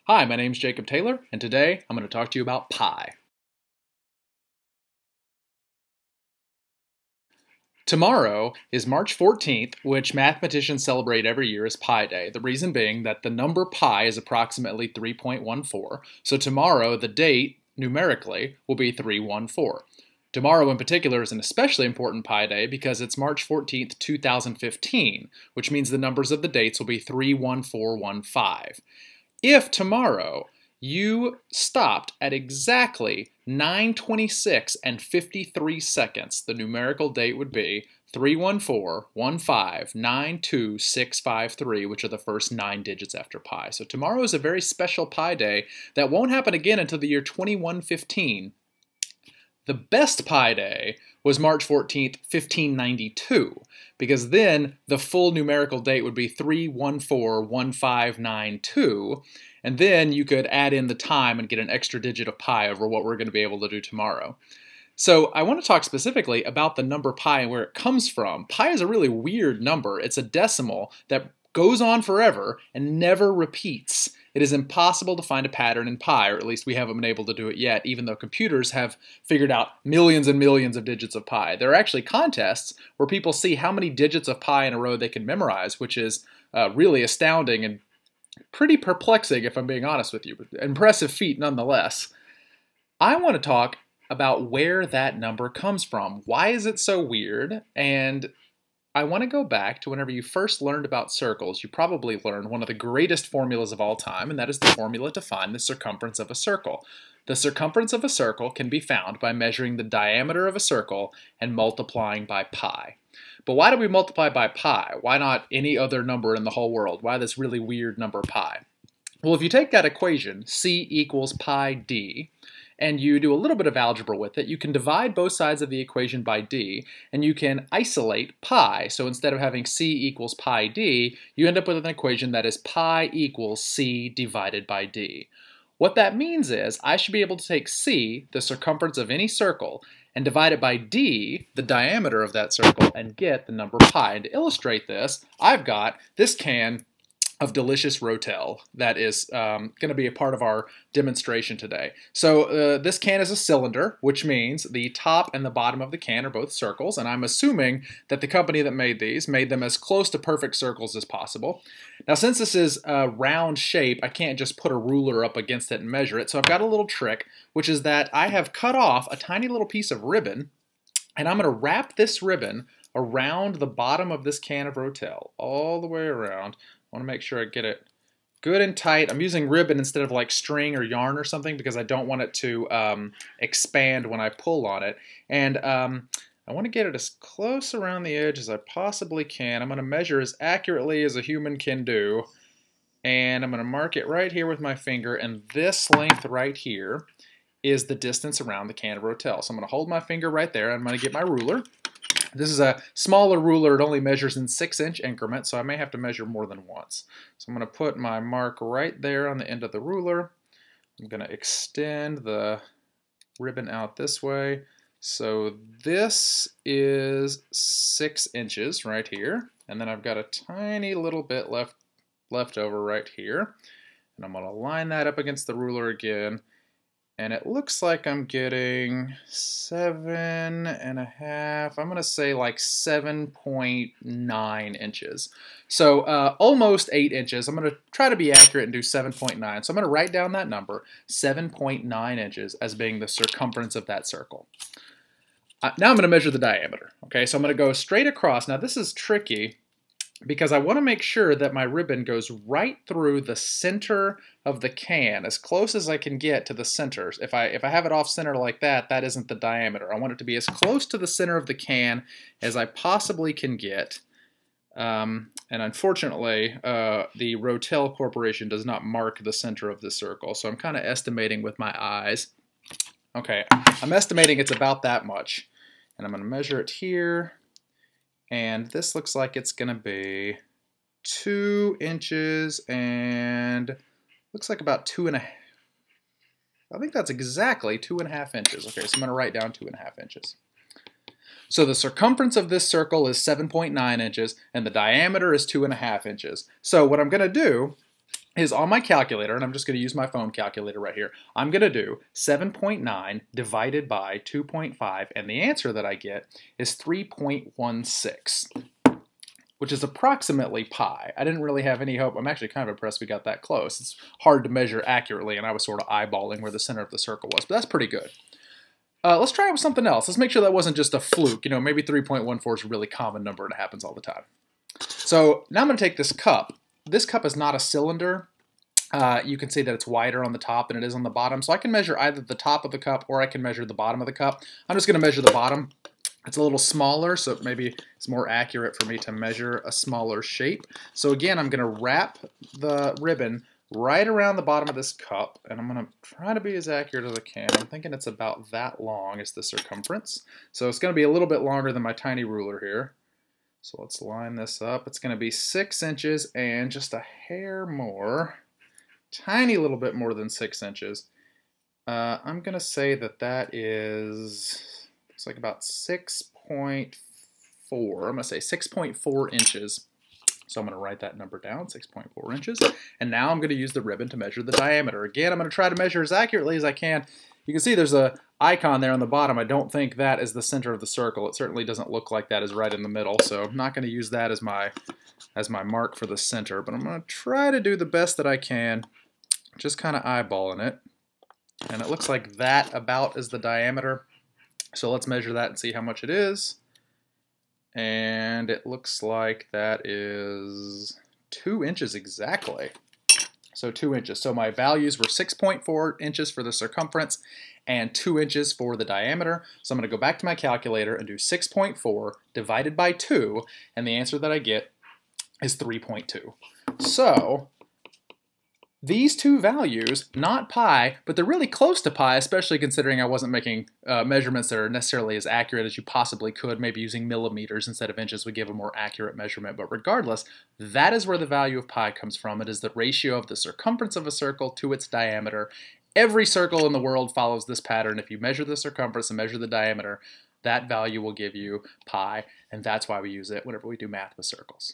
Hi, my name's Jacob Taylor, and today I'm going to talk to you about pi. Tomorrow is March 14th, which mathematicians celebrate every year as Pi Day. The reason being that the number pi is approximately 3.14, so tomorrow the date, numerically, will be 314. Tomorrow in particular is an especially important Pi Day because it's March 14th, 2015, which means the numbers of the dates will be 31415. If tomorrow you stopped at exactly 9:26 and 53 seconds, the numerical date would be 31415926653, which are the first 9 digits after pi. So tomorrow is a very special Pi Day that won't happen again until the year 2115. The best Pi Day was March 14th, 1592, because then the full numerical date would be 3141592, and then you could add in the time and get an extra digit of pi over what we're going to be able to do tomorrow. So I want to talk specifically about the number pi and where it comes from. Pi is a really weird number. It's a decimal that goes on forever and never repeats. It is impossible to find a pattern in pi, or at least we haven't been able to do it yet, even though computers have figured out millions and millions of digits of pi. There are actually contests where people see how many digits of pi in a row they can memorize, which is really astounding and pretty perplexing, if I'm being honest with you. Impressive feat nonetheless. I want to talk about where that number comes from. Why is it so weird? And I want to go back to whenever you first learned about circles. You probably learned one of the greatest formulas of all time, and that is the formula to find the circumference of a circle. The circumference of a circle can be found by measuring the diameter of a circle and multiplying by pi. But why do we multiply by pi? Why not any other number in the whole world? Why this really weird number pi? Well, if you take that equation, c equals pi d, and you do a little bit of algebra with it, you can divide both sides of the equation by d, and you can isolate pi. So instead of having c equals pi d, you end up with an equation that is pi equals c divided by d. What that means is I should be able to take c, the circumference of any circle, and divide it by d, the diameter of that circle, and get the number pi. And to illustrate this, I've got this can of delicious Rotel that is going to be a part of our demonstration today. So this can is a cylinder, which means the top and the bottom of the can are both circles, and I'm assuming that the company that made these made them as close to perfect circles as possible. Now, since this is a round shape, I can't just put a ruler up against it and measure it, so I've got a little trick, which is that I have cut off a tiny little piece of ribbon, and I'm going to wrap this ribbon around the bottom of this can of Rotel, all the way around. I want to make sure I get it good and tight. I'm using ribbon instead of like string or yarn or something because I don't want it to expand when I pull on it. And I want to get it as close around the edge as I possibly can. I'm going to measure as accurately as a human can do. And I'm going to mark it right here with my finger. And this length right here is the distance around the can of Rotel. So I'm going to hold my finger right there. I'm going to get my ruler. This is a smaller ruler. It only measures in 6-inch increments, so I may have to measure more than once. So I'm going to put my mark right there on the end of the ruler. I'm going to extend the ribbon out this way. So this is 6 inches right here. And then I've got a tiny little bit left over right here. And I'm going to line that up against the ruler again. And it looks like I'm getting 7.5, I'm going to say like 7.9 inches. So almost 8 inches. I'm going to try to be accurate and do 7.9. So I'm going to write down that number, 7.9 inches, as being the circumference of that circle. Now I'm going to measure the diameter. Okay, so I'm going to go straight across. Now this is tricky because I want to make sure that my ribbon goes right through the center of the can, as close as I can get to the center. If I have it off center like that, that isn't the diameter. I want it to be as close to the center of the can as I possibly can get. And unfortunately, the Rotel Corporation does not mark the center of the circle, so I'm kind of estimating with my eyes. Okay, I'm estimating it's about that much. And I'm going to measure it here. And this looks like it's going to be 2 inches and looks like about 2.5. I think that's exactly 2.5 inches. Okay, so I'm going to write down 2.5 inches. So the circumference of this circle is 7.9 inches and the diameter is 2.5 inches. So what I'm going to do is on my calculator, and I'm just going to use my phone calculator right here. I'm going to do 7.9 divided by 2.5, and the answer that I get is 3.16, which is approximately pi. I didn't really have any hope. I'm actually kind of impressed we got that close. It's hard to measure accurately, and I was sort of eyeballing where the center of the circle was, but that's pretty good. Let's try it with something else. Let's make sure that wasn't just a fluke. You know, maybe 3.14 is a really common number and it happens all the time. So now I'm going to take this cup. This cup is not a cylinder. You can see that it's wider on the top than it is on the bottom. So I can measure either the top of the cup or I can measure the bottom of the cup. I'm just going to measure the bottom. It's a little smaller, so maybe it's more accurate for me to measure a smaller shape. So again, I'm going to wrap the ribbon right around the bottom of this cup, and I'm going to try to be as accurate as I can. I'm thinking it's about that long as the circumference. So it's going to be a little bit longer than my tiny ruler here. So let's line this up. It's going to be 6 inches and just a hair more, tiny little bit more than 6 inches. I'm going to say that that is, looks like about 6.4. I'm going to say 6.4 inches. So I'm going to write that number down, 6.4 inches. And now I'm going to use the ribbon to measure the diameter. Again, I'm going to try to measure as accurately as I can. You can see there's a icon there on the bottom. I don't think that is the center of the circle. It certainly doesn't look like that is right in the middle. So I'm not going to use that as my mark for the center. But I'm going to try to do the best that I can, just kind of eyeballing it. And it looks like that about is the diameter. So let's measure that and see how much it is. And it looks like that is 2 inches exactly. So 2 inches. So my values were 6.4 inches for the circumference and 2 inches for the diameter. So I'm going to go back to my calculator and do 6.4 divided by 2, and the answer that I get is 3.2. So these two values, not pi, but they're really close to pi, especially considering I wasn't making measurements that are necessarily as accurate as you possibly could. Maybe using millimeters instead of inches would give a more accurate measurement. But regardless, that is where the value of pi comes from. It is the ratio of the circumference of a circle to its diameter. Every circle in the world follows this pattern. If you measure the circumference and measure the diameter, that value will give you pi, and that's why we use it whenever we do math with circles.